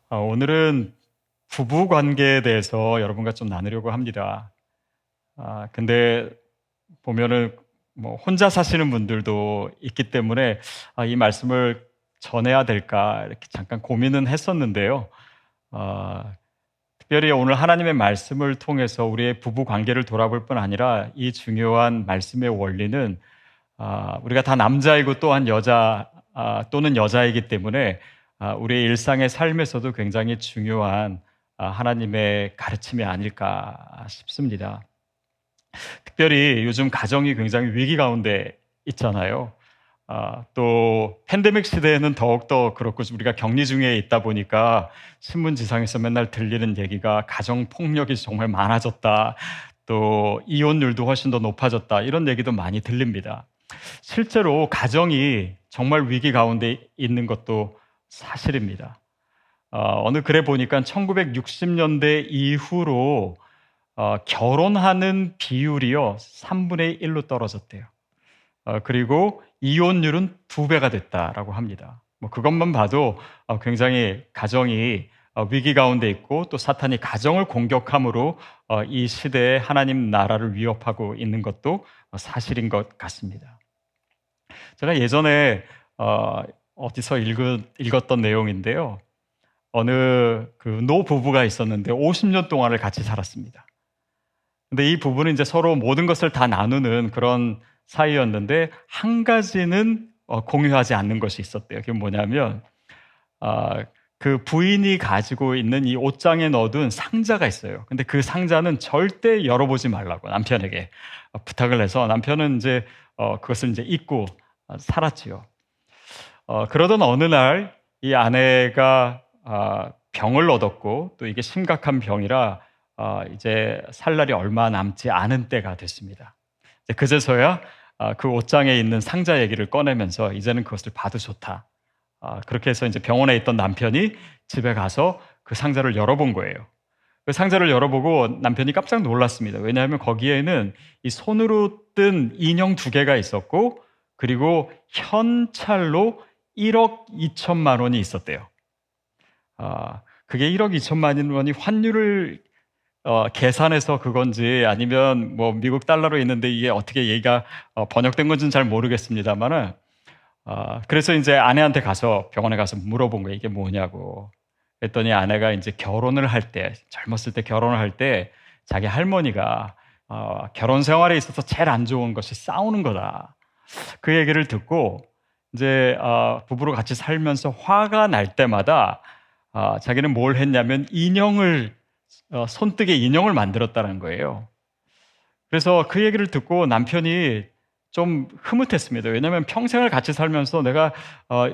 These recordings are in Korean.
오늘은 부부 관계에 대해서 여러분과 좀 나누려고 합니다. 근데 보면은 뭐 혼자 사시는 분들도 있기 때문에 이 말씀을 전해야 될까 이렇게 잠깐 고민은 했었는데요. 아, 특별히 오늘 하나님의 말씀을 통해서 우리의 부부 관계를 돌아볼 뿐 아니라 이 중요한 말씀의 원리는 우리가 다 남자이고 또한 여자 또는 여자이기 때문에 우리의 일상의 삶에서도 굉장히 중요한 하나님의 가르침이 아닐까 싶습니다. 특별히 요즘 가정이 굉장히 위기 가운데 있잖아요. 또 팬데믹 시대에는 더욱더 그렇고 우리가 격리 중에 있다 보니까 신문지상에서 맨날 들리는 얘기가 가정 폭력이 정말 많아졌다. 또 이혼율도 훨씬 더 높아졌다. 이런 얘기도 많이 들립니다. 실제로 가정이 정말 위기 가운데 있는 것도 사실입니다. 어느 글에 보니까 1960년대 이후로 결혼하는 비율이요 3분의 1로 떨어졌대요. 그리고 이혼율은 2배가 됐다라고 합니다. 뭐 그것만 봐도 굉장히 가정이 위기 가운데 있고 또 사탄이 가정을 공격함으로 이 시대에 하나님 나라를 위협하고 있는 것도 사실인 것 같습니다. 제가 예전에 어디서 읽었던 내용인데요. 어느 그 노부부가 있었는데 50년 동안을 같이 살았습니다. 근데 이 부부는 이제 서로 모든 것을 다 나누는 그런 사이였는데 한 가지는 공유하지 않는 것이 있었대요. 그게 뭐냐면 그 부인이 가지고 있는 이 옷장에 넣어둔 상자가 있어요. 근데 그 상자는 절대 열어보지 말라고 남편에게 부탁을 해서 남편은 이제 그것을 이제 잊고 살았지요. 그러던 어느 날 이 아내가 병을 얻었고 또 이게 심각한 병이라 이제 살 날이 얼마 남지 않은 때가 됐습니다. 그제서야 그 옷장에 있는 상자 얘기를 꺼내면서 이제는 그것을 봐도 좋다. 그렇게 해서 이제 병원에 있던 남편이 집에 가서 그 상자를 열어본 거예요. 그 상자를 열어보고 남편이 깜짝 놀랐습니다. 왜냐하면 거기에는 이 손으로 뜬 인형 2개가 있었고 그리고 현찰로 1억 2천만 원이 있었대요. 그게 1억 2천만 원이 환율을 계산해서 그건지 아니면 뭐 미국 달러로 있는데 이게 어떻게 얘기가 번역된 건지는 잘 모르겠습니다만은 그래서 이제 아내한테 가서 병원에 가서 물어본 거예요. 이게 뭐냐고. 그랬더니 아내가 이제 결혼을 할 때, 젊었을 때 결혼을 할 때 자기 할머니가 결혼 생활에 있어서 제일 안 좋은 것이 싸우는 거다. 그 얘기를 듣고 이제 부부로 같이 살면서 화가 날 때마다 자기는 뭘 했냐면 인형을 손뜨개 인형을 만들었다는 거예요. 그래서 그 얘기를 듣고 남편이 좀 흐뭇했습니다. 왜냐하면 평생을 같이 살면서 내가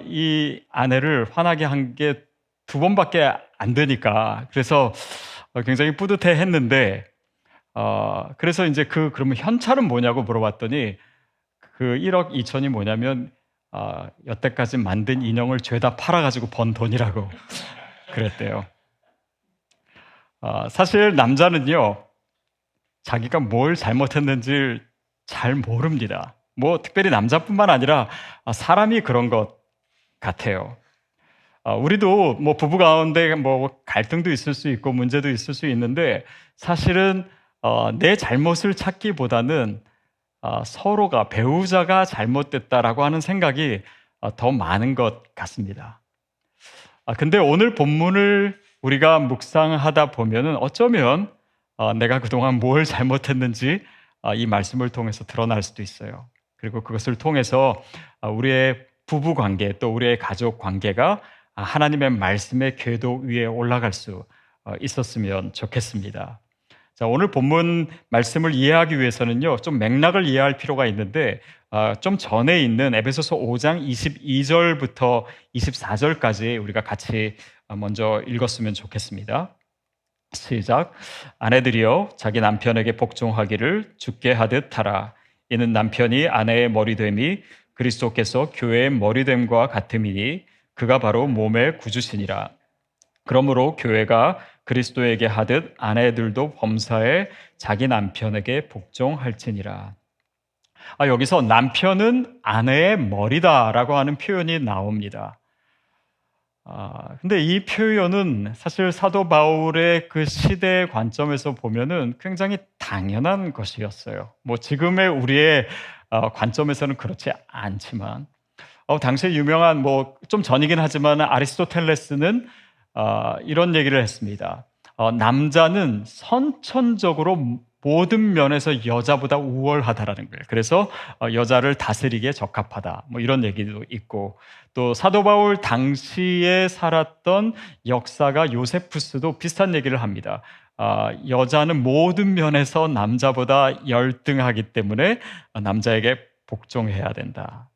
이 아내를 화나게 한 게 2번밖에 안 되니까 그래서 굉장히 뿌듯해했는데 그래서 이제 그러면 현찰은 뭐냐고 물어봤더니 그 1억 2천이 뭐냐면 여태까지 만든 인형을 죄다 팔아가지고 번 돈이라고 그랬대요. 사실 남자는요 자기가 뭘 잘못했는지 잘 모릅니다. 뭐 특별히 남자뿐만 아니라 사람이 그런 것 같아요. 우리도 뭐 부부 가운데 뭐 갈등도 있을 수 있고 문제도 있을 수 있는데 사실은 내 잘못을 찾기보다는 서로가 배우자가 잘못됐다라고 하는 생각이 더 많은 것 같습니다. 근데 오늘 본문을 우리가 묵상하다 보면은 어쩌면 내가 그동안 뭘 잘못했는지 이 말씀을 통해서 드러날 수도 있어요. 그리고 그것을 통해서 우리의 부부 관계 또 우리의 가족 관계가 하나님의 말씀의 궤도 위에 올라갈 수 있었으면 좋겠습니다. 자, 오늘 본문 말씀을 이해하기 위해서는요, 좀 맥락을 이해할 필요가 있는데, 좀 전에 있는 에베소서 5장 22절부터 24절까지 우리가 같이 먼저 읽었으면 좋겠습니다. 시작. 아내들이여 자기 남편에게 복종하기를 주께 하듯 하라. 이는 남편이 아내의 머리됨이 그리스도께서 교회의 머리됨과 같음이니 그가 바로 몸의 구주시니라. 그러므로 교회가 그리스도에게 하듯 아내들도 범사에 자기 남편에게 복종할지니라. 여기서 남편은 아내의 머리다라고 하는 표현이 나옵니다. 근데 이 표현은 사실 사도 바울의 그 시대의 관점에서 보면은 굉장히 당연한 것이었어요. 뭐 지금의 우리의 관점에서는 그렇지 않지만, 당시에 유명한 뭐 좀 전이긴 하지만 아리스토텔레스는 이런 얘기를 했습니다. 남자는 선천적으로 모든 면에서 여자보다 우월하다라는 거예요. 그래서 여자를 다스리기에 적합하다. 뭐 이런 얘기도 있고, 또 사도 바울 당시에 살았던 역사가 요세푸스도 비슷한 얘기를 합니다. 여자는 모든 면에서 남자보다 열등하기 때문에 남자에게 복종해야 된다.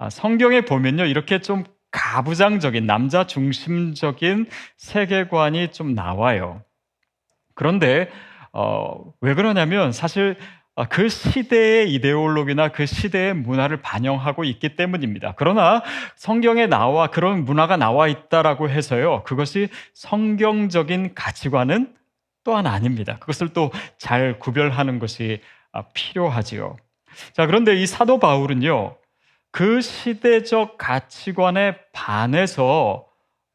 성경에 보면요, 이렇게 좀 가부장적인 남자 중심적인 세계관이 좀 나와요. 그런데 왜 그러냐면 사실 그 시대의 이데올로기나 그 시대의 문화를 반영하고 있기 때문입니다. 그러나 성경에 나와 그런 문화가 나와 있다라고 해서요, 그것이 성경적인 가치관은 또한 아닙니다. 그것을 또 잘 구별하는 것이 필요하지요. 자, 그런데 이 사도 바울은요, 그 시대적 가치관에 반해서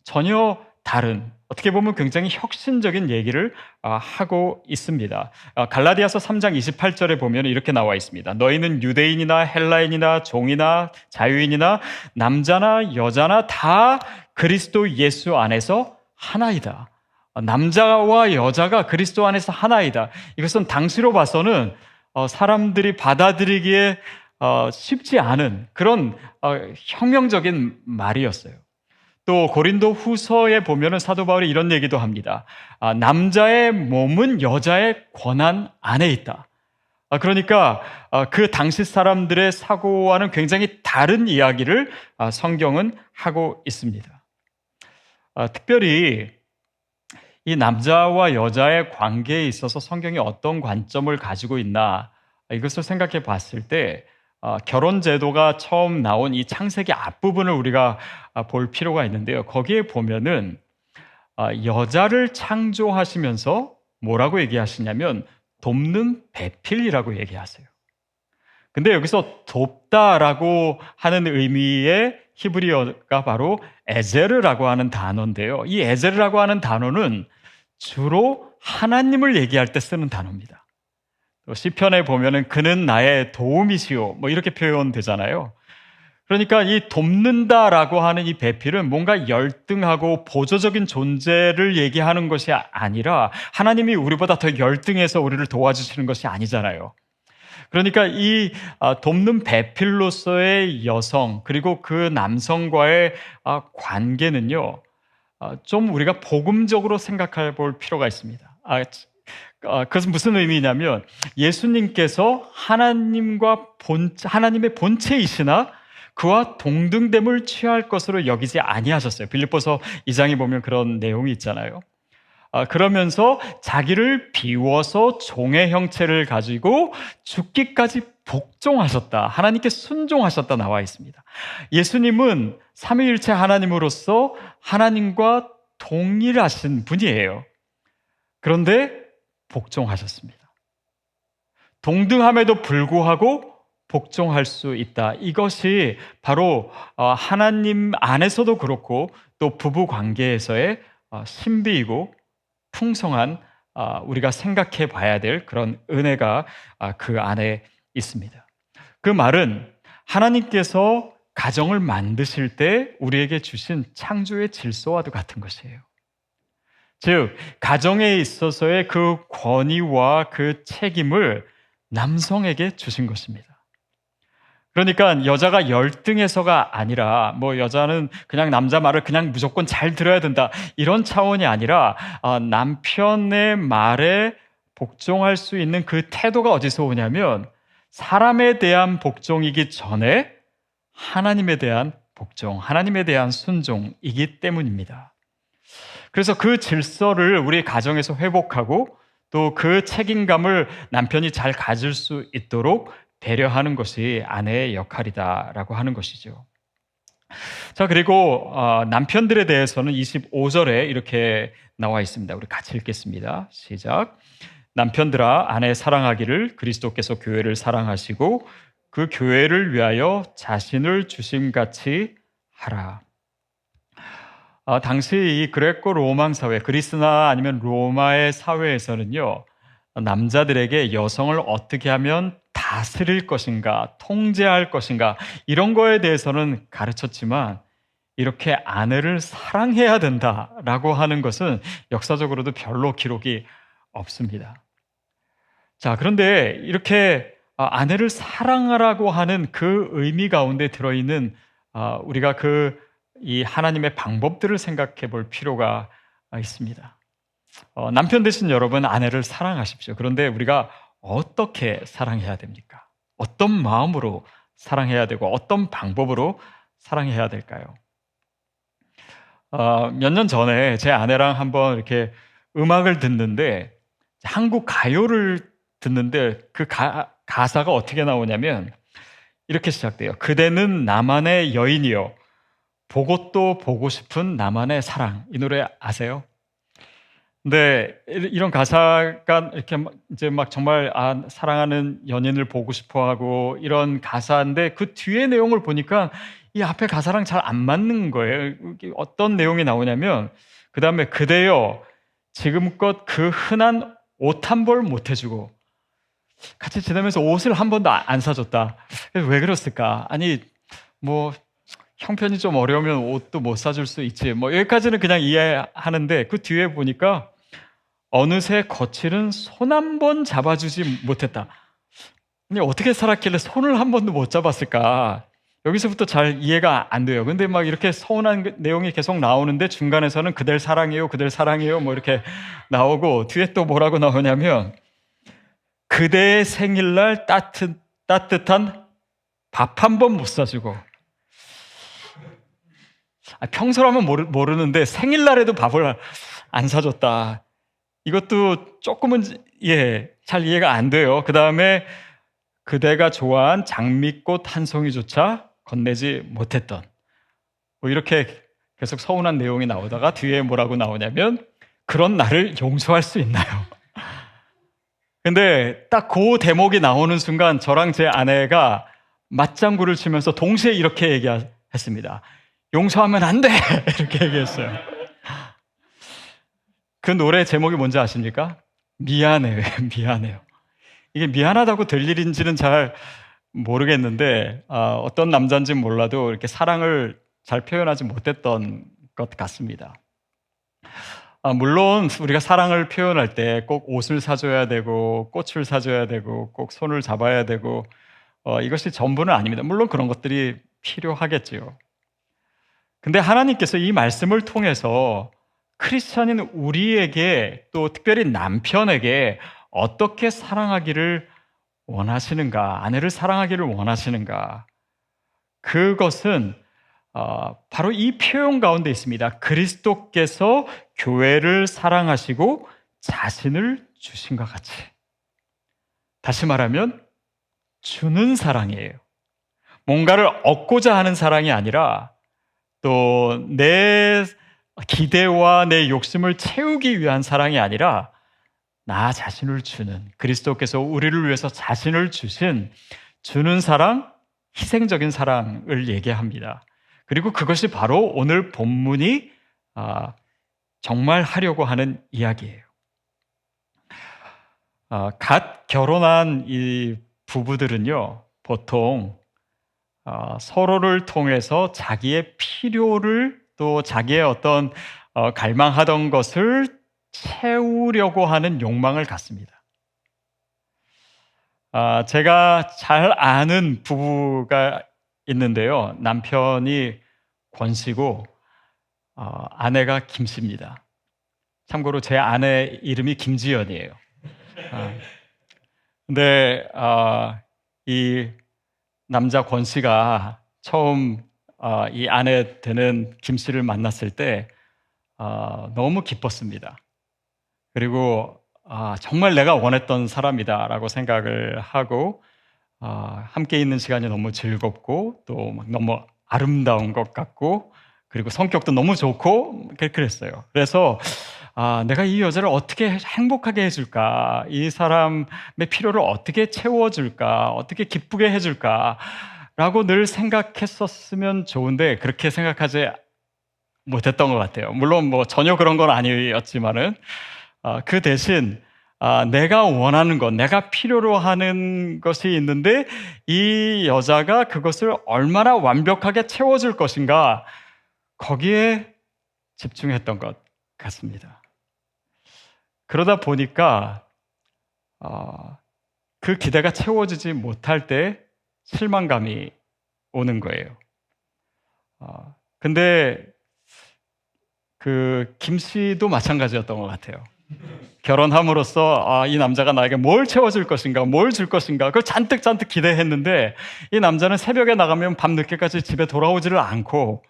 전혀 다른, 어떻게 보면 굉장히 혁신적인 얘기를 하고 있습니다. 갈라디아서 3장 28절에 보면 이렇게 나와 있습니다. 너희는 유대인이나 헬라인이나 종이나 자유인이나 남자나 여자나 다 그리스도 예수 안에서 하나이다. 남자와 여자가 그리스도 안에서 하나이다. 이것은 당시로 봐서는 사람들이 받아들이기에 쉽지 않은 그런 혁명적인 말이었어요. 또 고린도 후서에 보면은 사도 바울이 이런 얘기도 합니다. 남자의 몸은 여자의 권한 안에 있다. 그러니까 그 당시 사람들의 사고와는 굉장히 다른 이야기를 성경은 하고 있습니다. 특별히 이 남자와 여자의 관계에 있어서 성경이 어떤 관점을 가지고 있나, 이것을 생각해 봤을 때 결혼 제도가 처음 나온 이 창세기 앞부분을 우리가 볼 필요가 있는데요. 거기에 보면은 여자를 창조하시면서 뭐라고 얘기하시냐면 돕는 배필이라고 얘기하세요. 근데 여기서 돕다라고 하는 의미의 히브리어가 바로 에제르라고 하는 단어인데요. 이 에제르라고 하는 단어는 주로 하나님을 얘기할 때 쓰는 단어입니다. 또 시편에 보면은 그는 나의 도움이시오, 뭐 이렇게 표현되잖아요. 그러니까 이 돕는다라고 하는 이 배필은 뭔가 열등하고 보조적인 존재를 얘기하는 것이 아니라 하나님이 우리보다 더 열등해서 우리를 도와주시는 것이 아니잖아요. 그러니까 이 돕는 배필로서의 여성 그리고 그 남성과의 관계는요, 좀 우리가 복음적으로 생각해 볼 필요가 있습니다. 그것은 무슨 의미냐면 예수님께서 하나님의 본체이시나 그와 동등됨을 취할 것으로 여기지 아니하셨어요. 빌립보서 2장에 보면 그런 내용이 있잖아요. 그러면서 자기를 비워서 종의 형체를 가지고 죽기까지 복종하셨다. 하나님께 순종하셨다 나와 있습니다. 예수님은 삼위일체 하나님으로서 하나님과 동일하신 분이에요. 그런데 복종하셨습니다. 동등함에도 불구하고 복종할 수 있다. 이것이 바로 하나님 안에서도 그렇고 또 부부 관계에서의 신비이고 풍성한 우리가 생각해 봐야 될 그런 은혜가 그 안에 있습니다. 그 말은 하나님께서 가정을 만드실 때 우리에게 주신 창조의 질서와도 같은 것이에요. 즉, 가정에 있어서의 그 권위와 그 책임을 남성에게 주신 것입니다. 그러니까 여자가 열등해서가 아니라 뭐 여자는 그냥 남자 말을 그냥 무조건 잘 들어야 된다 이런 차원이 아니라 남편의 말에 복종할 수 있는 그 태도가 어디서 오냐면 사람에 대한 복종이기 전에 하나님에 대한 복종, 하나님에 대한 순종이기 때문입니다. 그래서 그 질서를 우리 가정에서 회복하고 또 그 책임감을 남편이 잘 가질 수 있도록 배려하는 것이 아내의 역할이다라고 하는 것이죠. 자, 그리고 남편들에 대해서는 25절에 이렇게 나와 있습니다. 우리 같이 읽겠습니다. 시작. 남편들아, 아내 사랑하기를 그리스도께서 교회를 사랑하시고 그 교회를 위하여 자신을 주심같이 하라. 당시 이 그레코 로망 사회, 그리스나 아니면 로마의 사회에서는요, 남자들에게 여성을 어떻게 하면 다스릴 것인가, 통제할 것인가, 이런 거에 대해서는 가르쳤지만, 이렇게 아내를 사랑해야 된다라고 하는 것은 역사적으로도 별로 기록이 없습니다. 자, 그런데 이렇게 아내를 사랑하라고 하는 그 의미 가운데 들어있는 우리가 이 하나님의 방법들을 생각해 볼 필요가 있습니다. 남편 되신 여러분, 아내를 사랑하십시오. 그런데 우리가 어떻게 사랑해야 됩니까? 어떤 마음으로 사랑해야 되고 어떤 방법으로 사랑해야 될까요? 몇 년 전에 제 아내랑 한번 이렇게 음악을 듣는데, 한국 가요를 듣는데 그 가사가 어떻게 나오냐면 이렇게 시작돼요. 그대는 나만의 여인이요, 보고 또 보고 싶은 나만의 사랑. 이 노래 아세요? 근데 이런 가사가 이렇게 이제 막 정말 사랑하는 연인을 보고 싶어하고 이런 가사인데, 그 뒤에 내용을 보니까 이 앞에 가사랑 잘 안 맞는 거예요. 어떤 내용이 나오냐면, 그 다음에 그대여 지금껏 그 흔한 옷 한 벌 못 해주고, 같이 지내면서 옷을 한 번도 안 사줬다. 왜 그랬을까? 아니, 뭐 형편이 좀 어려우면 옷도 못 사줄 수 있지, 뭐 여기까지는 그냥 이해하는데, 그 뒤에 보니까 어느새 거칠은 손 한 번 잡아주지 못했다. 아니, 어떻게 살았길래 손을 한 번도 못 잡았을까? 여기서부터 잘 이해가 안 돼요. 근데 막 이렇게 서운한 내용이 계속 나오는데, 중간에서는 그댈 사랑해요, 그댈 사랑해요, 뭐 이렇게 나오고, 뒤에 또 뭐라고 나오냐면, 그대의 생일날 따뜻한 밥 한 번 못 사주고. 평소라면 모르는데 생일날에도 밥을 안 사줬다. 이것도 조금은 잘 이해가 안 돼요. 그 다음에 그대가 좋아한 장미꽃 한 송이조차 건네지 못했던, 뭐 이렇게 계속 서운한 내용이 나오다가 뒤에 뭐라고 나오냐면, 그런 나를 용서할 수 있나요? 근데 딱 그 대목이 나오는 순간 저랑 제 아내가 맞장구를 치면서 동시에 이렇게 얘기했습니다. 용서하면 안 돼! 이렇게 얘기했어요. 그 노래 제목이 뭔지 아십니까? 미안해요. 미안해요. 이게 미안하다고 될 일인지는 잘 모르겠는데, 어떤 남자인지는 몰라도 이렇게 사랑을 잘 표현하지 못했던 것 같습니다. 물론 우리가 사랑을 표현할 때 꼭 옷을 사줘야 되고 꽃을 사줘야 되고 꼭 손을 잡아야 되고 이것이 전부는 아닙니다. 물론 그런 것들이 필요하겠지요. 근데 하나님께서 이 말씀을 통해서 크리스찬인 우리에게, 또 특별히 남편에게 어떻게 사랑하기를 원하시는가, 아내를 사랑하기를 원하시는가, 그것은 바로 이 표현 가운데 있습니다. 그리스도께서 교회를 사랑하시고 자신을 주신 것 같이. 다시 말하면 주는 사랑이에요. 뭔가를 얻고자 하는 사랑이 아니라, 또 내 기대와 내 욕심을 채우기 위한 사랑이 아니라, 나 자신을 주는, 그리스도께서 우리를 위해서 자신을 주는 사랑, 희생적인 사랑을 얘기합니다. 그리고 그것이 바로 오늘 본문이 정말 하려고 하는 이야기예요. 갓 결혼한 이 부부들은요, 보통 서로를 통해서 자기의 필요를, 또 자기의 어떤 갈망하던 것을 채우려고 하는 욕망을 갖습니다. 제가 잘 아는 부부가 있는데요. 남편이 권씨고 아내가 김씨입니다. 참고로 제 아내 이름이 김지연이에요. 근데 이 남자 권씨가 처음 이 아내 되는 김씨를 만났을 때 너무 기뻤습니다. 그리고 정말 내가 원했던 사람이다라고 생각을 하고, 함께 있는 시간이 너무 즐겁고 또 막 너무 아름다운 것 같고, 그리고 성격도 너무 좋고 그랬어요. 그래서 내가 이 여자를 어떻게 행복하게 해줄까, 이 사람의 필요를 어떻게 채워줄까, 어떻게 기쁘게 해줄까 라고 늘 생각했었으면 좋은데, 그렇게 생각하지 못했던 것 같아요. 물론 뭐 전혀 그런 건 아니었지만은 그 대신 내가 원하는 것, 내가 필요로 하는 것이 있는데 이 여자가 그것을 얼마나 완벽하게 채워줄 것인가 거기에 집중했던 것 같습니다. 그러다 보니까 그 기대가 채워지지 못할 때 실망감이 오는 거예요. 근데 그 김 씨도 마찬가지였던 것 같아요. 결혼함으로써 이 남자가 나에게 뭘 채워줄 것인가, 뭘 줄 것인가, 그걸 잔뜩 기대했는데 이 남자는 새벽에 나가면 밤 늦게까지 집에 돌아오지를 않고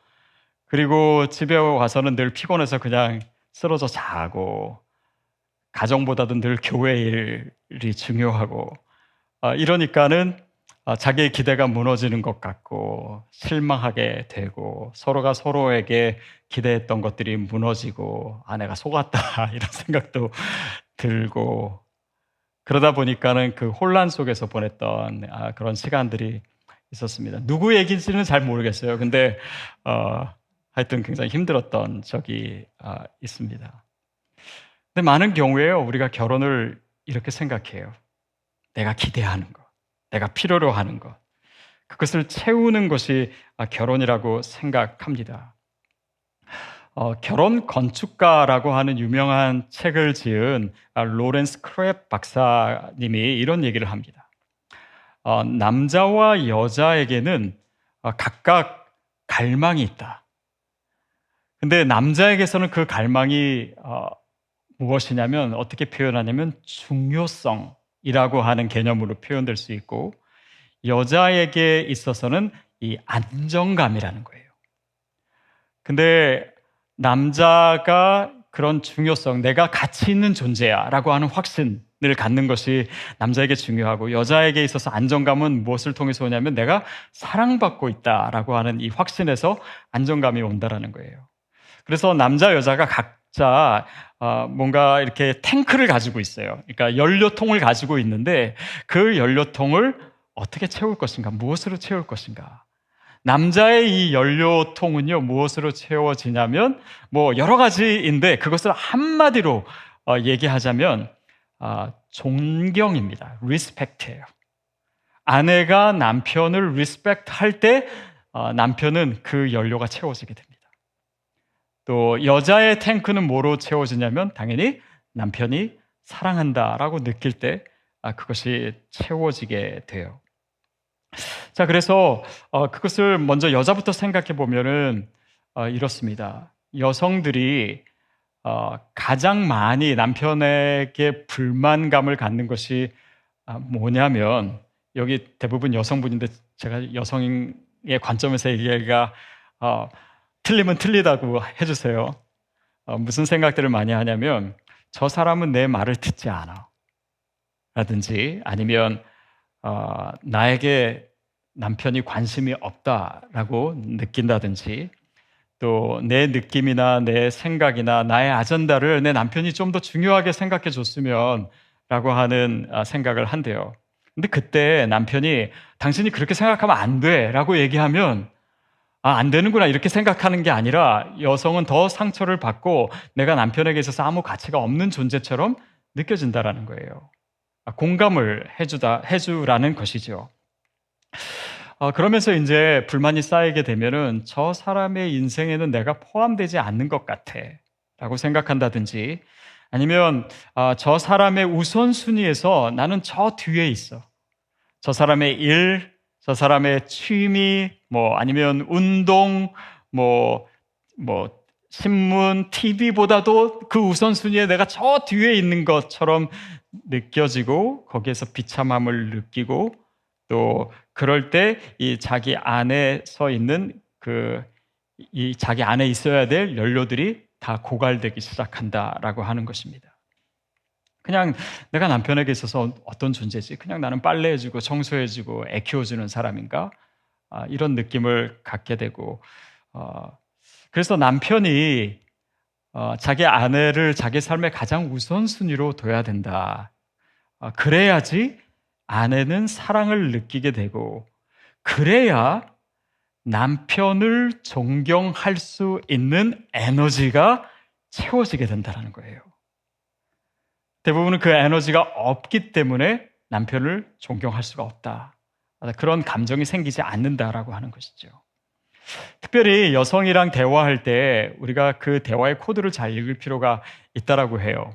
그리고 집에 와서는 늘 피곤해서 그냥 쓰러져 자고 가정보다도 늘 교회 일이 중요하고 이러니까는 자기의 기대가 무너지는 것 같고 실망하게 되고 서로가 서로에게 기대했던 것들이 무너지고 내가 속았다 이런 생각도 들고 그러다 보니까는 그 혼란 속에서 보냈던 그런 시간들이 있었습니다. 누구 얘기인지는 잘 모르겠어요. 근데 하여튼 굉장히 힘들었던 적이 있습니다. 근데 많은 경우에요, 우리가 결혼을 이렇게 생각해요. 내가 기대하는 것, 내가 필요로 하는 것, 그것을 채우는 것이 결혼이라고 생각합니다. 결혼 건축가라고 하는 유명한 책을 지은 로렌스 크랩 박사님이 이런 얘기를 합니다. 남자와 여자에게는 각각 갈망이 있다. 근데 남자에게서는 그 갈망이 무엇이냐면 어떻게 표현하냐면 중요성이라고 하는 개념으로 표현될 수 있고 여자에게 있어서는 이 안정감이라는 거예요. 근데 남자가 그런 중요성, 내가 가치 있는 존재야 라고 하는 확신을 갖는 것이 남자에게 중요하고 여자에게 있어서 안정감은 무엇을 통해서 오냐면 내가 사랑받고 있다라고 하는 이 확신에서 안정감이 온다라는 거예요. 그래서 남자, 여자가 각자 뭔가 이렇게 탱크를 가지고 있어요. 그러니까 연료통을 가지고 있는데 그 연료통을 어떻게 채울 것인가, 무엇으로 채울 것인가. 남자의 이 연료통은요, 무엇으로 채워지냐면 뭐 여러 가지인데 그것을 한마디로 얘기하자면 존경입니다. 리스펙트예요. 아내가 남편을 리스펙트 할 때 남편은 그 연료가 채워지게 됩니다. 또 여자의 탱크는 뭐로 채워지냐면 당연히 남편이 사랑한다라고 느낄 때 그것이 채워지게 돼요. 자, 그래서 그것을 먼저 여자부터 생각해 보면은 이렇습니다. 여성들이 가장 많이 남편에게 불만감을 갖는 것이 뭐냐면 여기 대부분 여성분인데 제가 여성의 관점에서 얘기가 틀리면 틀리다고 해주세요. 무슨 생각들을 많이 하냐면 저 사람은 내 말을 듣지 않아 라든지 아니면 나에게 남편이 관심이 없다라고 느낀다든지 또 내 느낌이나 내 생각이나 나의 아젠다를 내 남편이 좀 더 중요하게 생각해 줬으면 라고 하는 생각을 한대요. 근데 그때 남편이 당신이 그렇게 생각하면 안 돼 라고 얘기하면 안 되는구나 이렇게 생각하는 게 아니라 여성은 더 상처를 받고 내가 남편에게 있어서 아무 가치가 없는 존재처럼 느껴진다라는 거예요. 공감을 해주라는 것이죠. 그러면서 이제 불만이 쌓이게 되면은 저 사람의 인생에는 내가 포함되지 않는 것 같아 라고 생각한다든지 아니면 저 사람의 우선순위에서 나는 저 뒤에 있어. 저 사람의 일, 저 사람의 취미, 아니면 운동, 신문, TV보다도 그 우선순위에 내가 저 뒤에 있는 것처럼 느껴지고 거기에서 비참함을 느끼고 또 그럴 때 이 자기 안에 서 있는 이 자기 안에 있어야 될 연료들이 다 고갈되기 시작한다라고 하는 것입니다. 그냥 내가 남편에게 있어서 어떤 존재지? 그냥 나는 빨래해주고 청소해주고 애 키워주는 사람인가? 이런 느낌을 갖게 되고 그래서 남편이 자기 아내를 자기 삶의 가장 우선순위로 둬야 된다. 그래야지 아내는 사랑을 느끼게 되고 그래야 남편을 존경할 수 있는 에너지가 채워지게 된다는 거예요. 대부분은 그 에너지가 없기 때문에 남편을 존경할 수가 없다. 그런 감정이 생기지 않는다라고 하는 것이죠. 특별히 여성이랑 대화할 때 우리가 그 대화의 코드를 잘 읽을 필요가 있다라고 해요.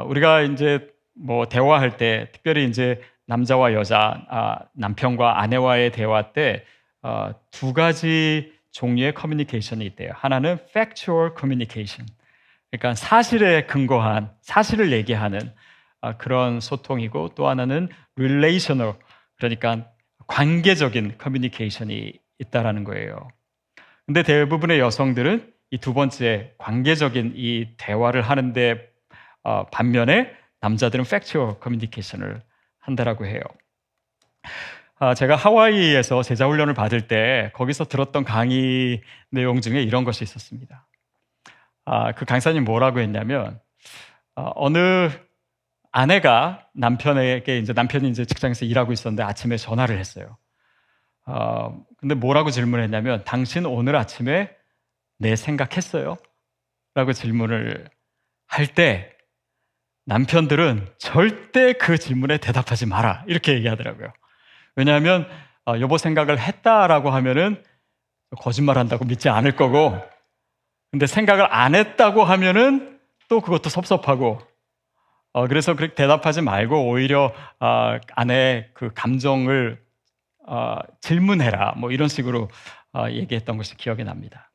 우리가 이제 뭐 대화할 때, 특별히 이제 남자와 여자, 남편과 아내와의 대화 때 두 가지 종류의 커뮤니케이션이 있대요. 하나는 factual communication, 그러니까 사실에 근거한, 사실을 얘기하는 그런 소통이고, 또 하나는 relational, 그러니까 관계적인 커뮤니케이션이 있다라는 거예요. 근데 대부분의 여성들은 이 두 번째 관계적인 이 대화를 하는데 반면에 남자들은 factual communication을 한다라고 해요. 제가 하와이에서 제자훈련을 받을 때 거기서 들었던 강의 내용 중에 이런 것이 있었습니다. 그 강사님 뭐라고 했냐면, 어느 아내가 남편에게, 이제 남편이 이제 직장에서 일하고 있었는데 아침에 전화를 했어요. 근데 뭐라고 질문했냐면, 당신 오늘 아침에 내 생각했어요? 라고 질문을 할 때 남편들은 절대 그 질문에 대답하지 마라, 이렇게 얘기하더라고요. 왜냐하면 여보 생각을 했다라고 하면은 거짓말한다고 믿지 않을 거고, 근데 생각을 안 했다고 하면은 또 그것도 섭섭하고, 그래서 그렇게 대답하지 말고 오히려 아내의 그 감정을 질문해라, 뭐 이런 식으로 얘기했던 것이 기억이 납니다.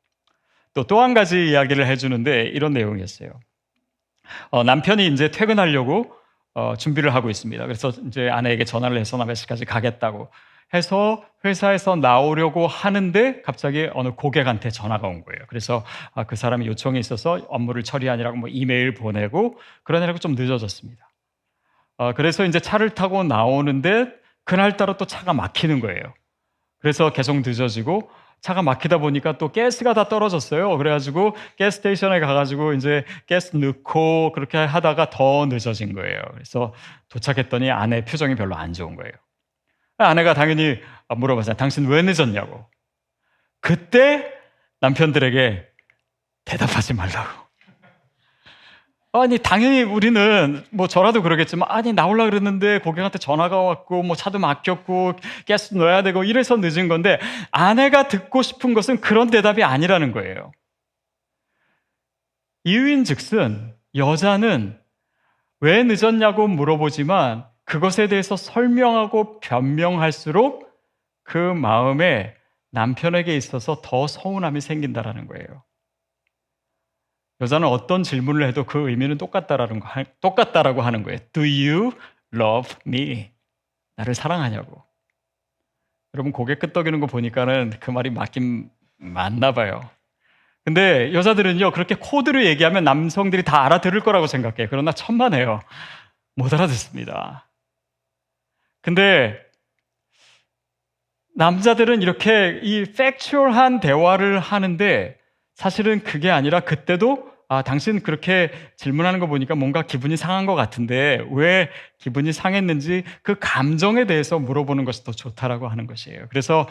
또 한 가지 이야기를 해주는데 이런 내용이었어요. 남편이 이제 퇴근하려고 준비를 하고 있습니다. 그래서 이제 아내에게 전화를 해서 나 몇 시까지 가겠다고 해서 회사에서 나오려고 하는데 갑자기 어느 고객한테 전화가 온 거예요. 그래서 그 사람이 요청이 있어서 업무를 처리하느라고 뭐 이메일 보내고 그러느라고 좀 늦어졌습니다. 그래서 이제 차를 타고 나오는데 그날따라 또 차가 막히는 거예요. 그래서 계속 늦어지고, 차가 막히다 보니까 또 가스가 다 떨어졌어요. 그래가지고 가스 스테이션에 가가지고 이제 가스 넣고 그렇게 하다가 더 늦어진 거예요. 그래서 도착했더니 아내 표정이 별로 안 좋은 거예요. 아내가 당연히 물어봤어요. 당신 왜 늦었냐고. 그때 남편들에게 대답하지 말라고. 아니, 당연히 우리는 뭐 저라도 그러겠지만, 아니, 나오려고 그랬는데 고객한테 전화가 왔고 뭐 차도 막혔고 가스 넣어야 되고 이래서 늦은 건데, 아내가 듣고 싶은 것은 그런 대답이 아니라는 거예요. 이유인즉슨 여자는 왜 늦었냐고 물어보지만 그것에 대해서 설명하고 변명할수록 그 마음에 남편에게 있어서 더 서운함이 생긴다라는 거예요. 여자는 어떤 질문을 해도 그 의미는 똑같다라고 하는 거예요. Do you love me? 나를 사랑하냐고. 여러분, 고개 끄덕이는 거 보니까는 그 말이 맞긴 맞나 봐요. 근데 여자들은요, 그렇게 코드로 얘기하면 남성들이 다 알아들을 거라고 생각해요. 그러나 천만에요, 못 알아듣습니다. 근데 남자들은 이렇게 이 팩추얼한 대화를 하는데 사실은 그게 아니라, 그때도 당신 그렇게 질문하는 거 보니까 뭔가 기분이 상한 것 같은데 왜 기분이 상했는지 그 감정에 대해서 물어보는 것이 더 좋다라고 하는 것이에요. 그래서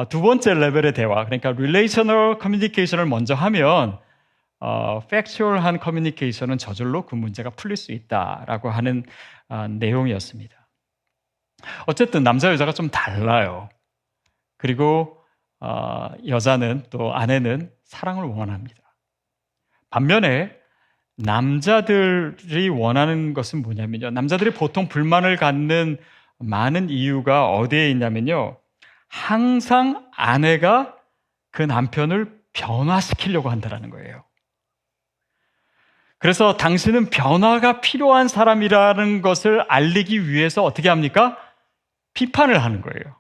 두 번째 레벨의 대화, 그러니까 relational communication을 먼저 하면 factual한 communication은 저절로 그 문제가 풀릴 수 있다라고 하는 내용이었습니다. 어쨌든 남자 여자가 좀 달라요. 그리고 여자는, 또 아내는 사랑을 원합니다. 반면에 남자들이 원하는 것은 뭐냐면요, 남자들이 보통 불만을 갖는 많은 이유가 어디에 있냐면요, 항상 아내가 그 남편을 변화시키려고 한다는 거예요. 그래서 당신은 변화가 필요한 사람이라는 것을 알리기 위해서 어떻게 합니까? 비판을 하는 거예요.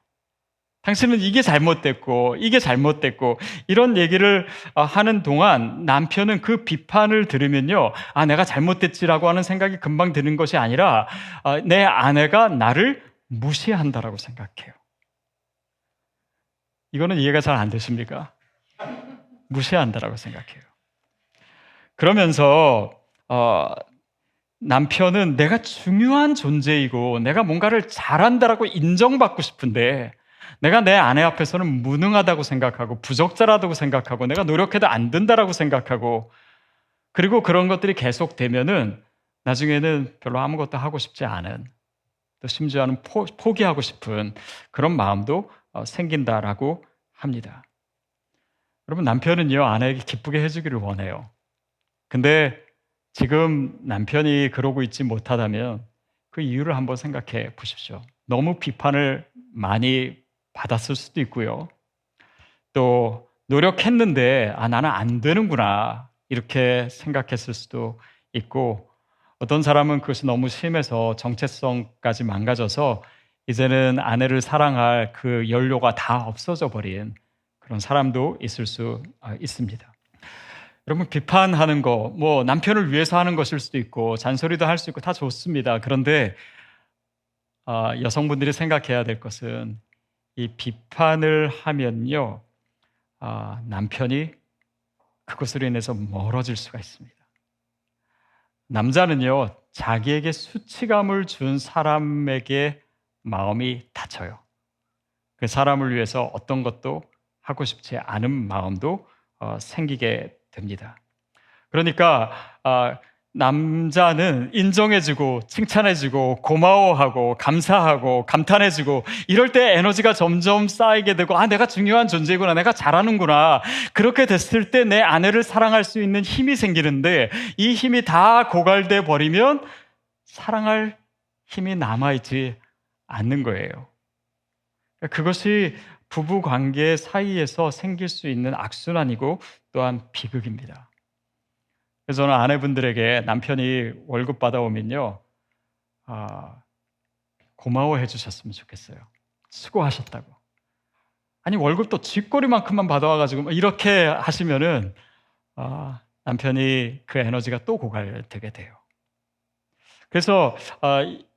당신은 이게 잘못됐고 이게 잘못됐고 이런 얘기를 하는 동안 남편은 그 비판을 들으면요, 내가 잘못됐지라고 하는 생각이 금방 드는 것이 아니라 내 아내가 나를 무시한다라고 생각해요. 이거는 이해가 잘 안 되십니까? 무시한다라고 생각해요. 그러면서 남편은 내가 중요한 존재이고 내가 뭔가를 잘한다라고 인정받고 싶은데 내가 내 아내 앞에서는 무능하다고 생각하고 부적절하다고 생각하고 내가 노력해도 안 된다라고 생각하고 그리고 그런 것들이 계속되면은 나중에는 별로 아무것도 하고 싶지 않은 또 심지어는 포기하고 싶은 그런 마음도 생긴다라고 합니다. 여러분 남편은요 아내에게 기쁘게 해주기를 원해요. 근데 지금 남편이 그러고 있지 못하다면 그 이유를 한번 생각해 보십시오. 너무 비판을 많이 받았을 수도 있고요. 또 노력했는데 나는 안 되는구나 이렇게 생각했을 수도 있고 어떤 사람은 그것이 너무 심해서 정체성까지 망가져서 이제는 아내를 사랑할 그 연료가 다 없어져 버린 그런 사람도 있을 수 있습니다. 여러분 비판하는 거 뭐 남편을 위해서 하는 것일 수도 있고 잔소리도 할 수 있고 다 좋습니다. 그런데 여성분들이 생각해야 될 것은 이 비판을 하면요 남편이 그것으로 인해서 멀어질 수가 있습니다. 남자는요 자기에게 수치감을 준 사람에게 마음이 다쳐요. 그 사람을 위해서 어떤 것도 하고 싶지 않은 마음도 생기게 됩니다. 그러니까 남자는 인정해주고 칭찬해주고 고마워하고 감사하고 감탄해주고 이럴 때 에너지가 점점 쌓이게 되고 내가 중요한 존재구나 내가 잘하는구나 그렇게 됐을 때 내 아내를 사랑할 수 있는 힘이 생기는데 이 힘이 다 고갈돼 버리면 사랑할 힘이 남아있지 않는 거예요. 그것이 부부 관계 사이에서 생길 수 있는 악순환이고 또한 비극입니다. 그래서 저는 아내분들에게 남편이 월급 받아오면요 고마워해 주셨으면 좋겠어요. 수고하셨다고. 아니 월급도 쥐꼬리만큼만 받아와가지고 이렇게 하시면은 남편이 그 에너지가 또 고갈되게 돼요. 그래서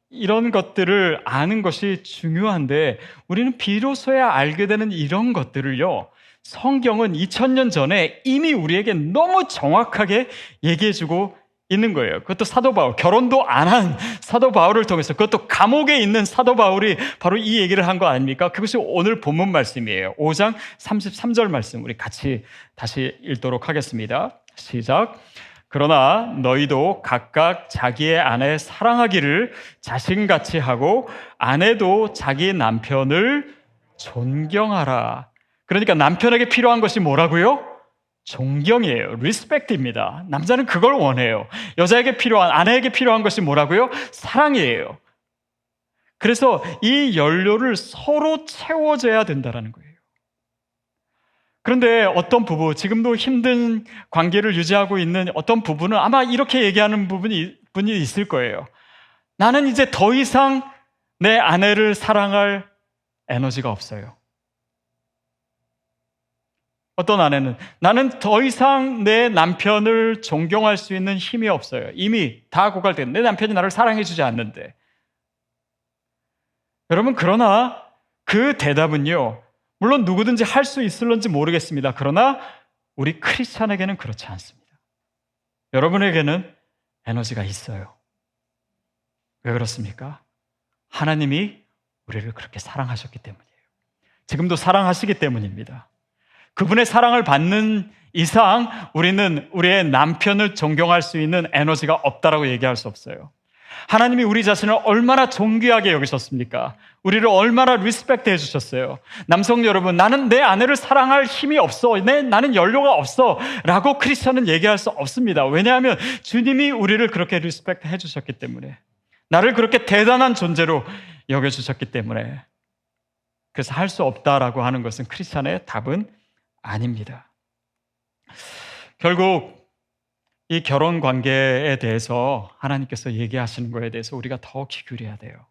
이런 것들을 아는 것이 중요한데 우리는 비로소야 알게 되는 이런 것들을요 성경은 2000년 전에 이미 우리에게 너무 정확하게 얘기해주고 있는 거예요. 그것도 사도 바울, 결혼도 안 한 사도 바울을 통해서 그것도 감옥에 있는 사도 바울이 바로 이 얘기를 한 거 아닙니까? 그것이 오늘 본문 말씀이에요. 5장 33절 말씀 우리 같이 다시 읽도록 하겠습니다. 시작. 그러나 너희도 각각 자기의 아내 사랑하기를 자신같이 하고 아내도 자기 남편을 존경하라. 그러니까 남편에게 필요한 것이 뭐라고요? 존경이에요. 리스펙트입니다. 남자는 그걸 원해요. 여자에게 필요한, 아내에게 필요한 것이 뭐라고요? 사랑이에요. 그래서 이 연료를 서로 채워줘야 된다는 거예요. 그런데 어떤 부부, 지금도 힘든 관계를 유지하고 있는 어떤 부부는 아마 이렇게 얘기하는 분이 있을 거예요. 나는 이제 더 이상 내 아내를 사랑할 에너지가 없어요. 어떤 아내는 나는 더 이상 내 남편을 존경할 수 있는 힘이 없어요. 이미 다 고갈된 내 남편이 나를 사랑해주지 않는데. 여러분 그러나 그 대답은요 물론 누구든지 할 수 있을런지 모르겠습니다. 그러나 우리 크리스찬에게는 그렇지 않습니다. 여러분에게는 에너지가 있어요. 왜 그렇습니까? 하나님이 우리를 그렇게 사랑하셨기 때문이에요. 지금도 사랑하시기 때문입니다. 그분의 사랑을 받는 이상 우리는 우리의 남편을 존경할 수 있는 에너지가 없다라고 얘기할 수 없어요. 하나님이 우리 자신을 얼마나 존귀하게 여기셨습니까? 우리를 얼마나 리스펙트 해주셨어요. 남성 여러분, 나는 내 아내를 사랑할 힘이 없어. 나는 연료가 없어. 라고 크리스천은 얘기할 수 없습니다. 왜냐하면 주님이 우리를 그렇게 리스펙트 해주셨기 때문에, 나를 그렇게 대단한 존재로 여겨주셨기 때문에, 그래서 할 수 없다라고 하는 것은 크리스천의 답은 아닙니다. 결국 이 결혼 관계에 대해서 하나님께서 얘기하시는 것에 대해서 우리가 더 귀 기울여야 돼요.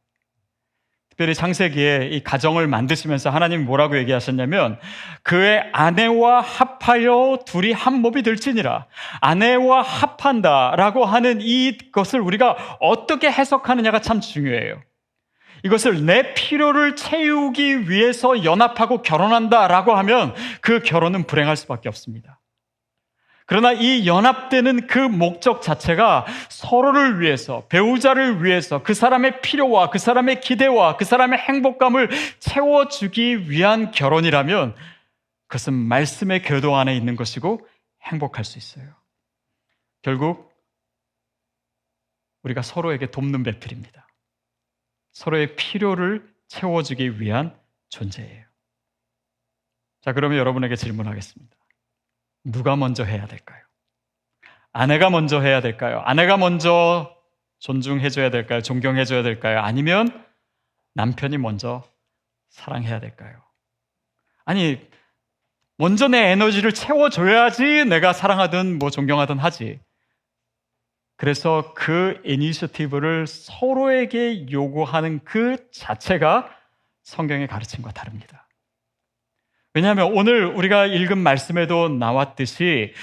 특별히 창세기에 이 가정을 만드시면서 하나님이 뭐라고 얘기하셨냐면 그의 아내와 합하여 둘이 한 몸이 될지니라. 아내와 합한다라고 하는 이것을 우리가 어떻게 해석하느냐가 참 중요해요. 이것을 내 필요를 채우기 위해서 연합하고 결혼한다라고 하면 그 결혼은 불행할 수밖에 없습니다. 그러나 이 연합되는 그 목적 자체가 서로를 위해서, 배우자를 위해서 그 사람의 필요와 그 사람의 기대와 그 사람의 행복감을 채워주기 위한 결혼이라면 그것은 말씀의 교도 안에 있는 것이고 행복할 수 있어요. 결국 우리가 서로에게 돕는 배필입니다. 서로의 필요를 채워주기 위한 존재예요. 자, 그러면 여러분에게 질문하겠습니다. 누가 먼저 해야 될까요? 아내가 먼저 해야 될까요? 아내가 먼저 존중해줘야 될까요? 존경해줘야 될까요? 아니면 남편이 먼저 사랑해야 될까요? 아니, 먼저 내 에너지를 채워줘야지 내가 사랑하든 뭐 존경하든 하지. 그래서 그 이니셔티브를 서로에게 요구하는 그 자체가 성경의 가르침과 다릅니다. 왜냐하면 오늘 우리가 읽은 말씀에도 나왔듯이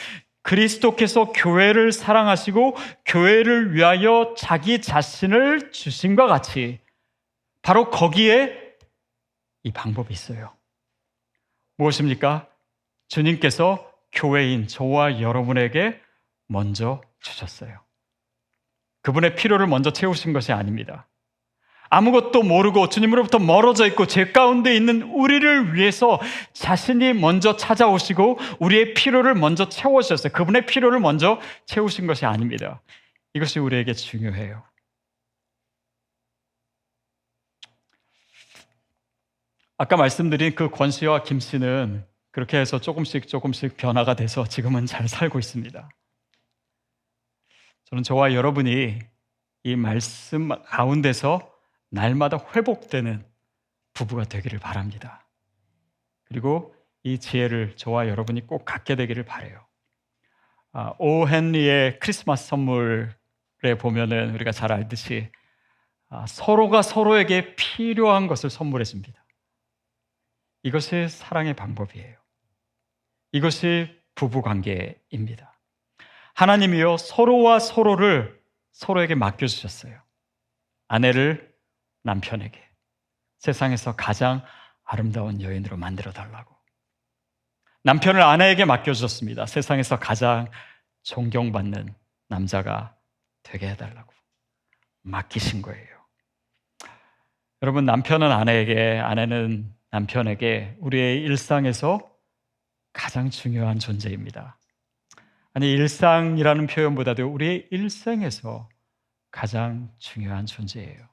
그리스도께서 교회를 사랑하시고 교회를 위하여 자기 자신을 주심과 같이 바로 거기에 이 방법이 있어요. 무엇입니까? 주님께서 교회인 저와 여러분에게 먼저 주셨어요. 그분의 필요를 먼저 채우신 것이 아닙니다. 아무것도 모르고 주님으로부터 멀어져 있고 죄 가운데 있는 우리를 위해서 자신이 먼저 찾아오시고 우리의 필요를 먼저 채워주셨어요. 그분의 필요를 먼저 채우신 것이 아닙니다. 이것이 우리에게 중요해요. 아까 말씀드린 그 권 씨와 김 씨는 그렇게 해서 조금씩 변화가 돼서 지금은 잘 살고 있습니다. 저는 저와 여러분이 이 말씀 가운데서 날마다 회복되는 부부가 되기를 바랍니다. 그리고 이 지혜를 저와 여러분이 꼭 갖게 되기를 바라요. 오 헨리의 크리스마스 선물에 보면은 우리가 잘 알듯이 서로가 서로에게 필요한 것을 선물해 줍니다. 이것이 사랑의 방법이에요. 이것이 부부 관계입니다. 하나님이요 서로와 서로에게 맡겨주셨어요. 아내를 남편에게 세상에서 가장 아름다운 여인으로 만들어달라고. 남편을 아내에게 맡겨주셨습니다. 세상에서 가장 존경받는 남자가 되게 해달라고 맡기신 거예요. 여러분, 남편은 아내에게, 아내는 남편에게 우리의 일상에서 가장 중요한 존재입니다. 아니, 일상이라는 표현보다도 우리의 일생에서 가장 중요한 존재예요.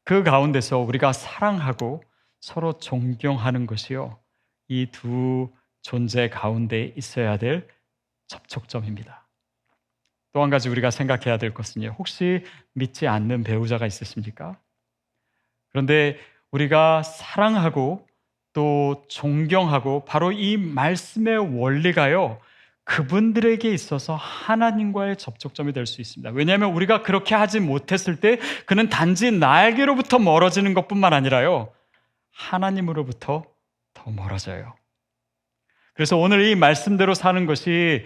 그 가운데서 우리가 사랑하고 서로 존경하는 것이요, 이 두 존재 가운데 있어야 될 접촉점입니다. 또 한 가지 우리가 생각해야 될 것은요, 혹시 믿지 않는 배우자가 있으십니까? 그런데 우리가 사랑하고 또 존경하고 바로 이 말씀의 원리가요, 그분들에게 있어서 하나님과의 접촉점이 될 수 있습니다. 왜냐하면 우리가 그렇게 하지 못했을 때 그는 단지 나에게로부터 멀어지는 것뿐만 아니라요, 하나님으로부터 더 멀어져요. 그래서 오늘 이 말씀대로 사는 것이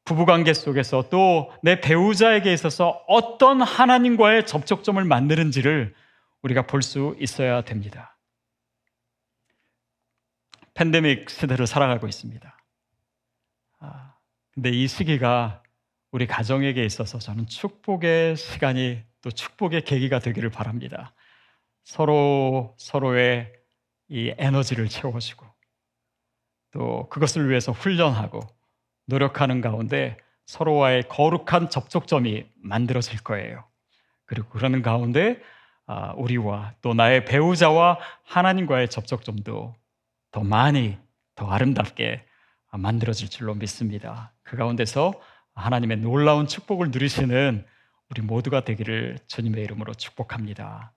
부부관계 속에서 또 내 배우자에게 있어서 어떤 하나님과의 접촉점을 만드는지를 우리가 볼 수 있어야 됩니다. 팬데믹 시대를 살아가고 있습니다. 근데 이 시기가 우리 가정에게 있어서 저는 축복의 시간이 또 축복의 계기가 되기를 바랍니다. 서로의 이 에너지를 채워주고 또 그것을 위해서 훈련하고 노력하는 가운데 서로와의 거룩한 접촉점이 만들어질 거예요. 그리고 그러는 가운데 우리와 또 나의 배우자와 하나님과의 접촉점도 더 많이, 더 아름답게 만들어질 줄로 믿습니다. 그 가운데서 하나님의 놀라운 축복을 누리시는 우리 모두가 되기를 주님의 이름으로 축복합니다.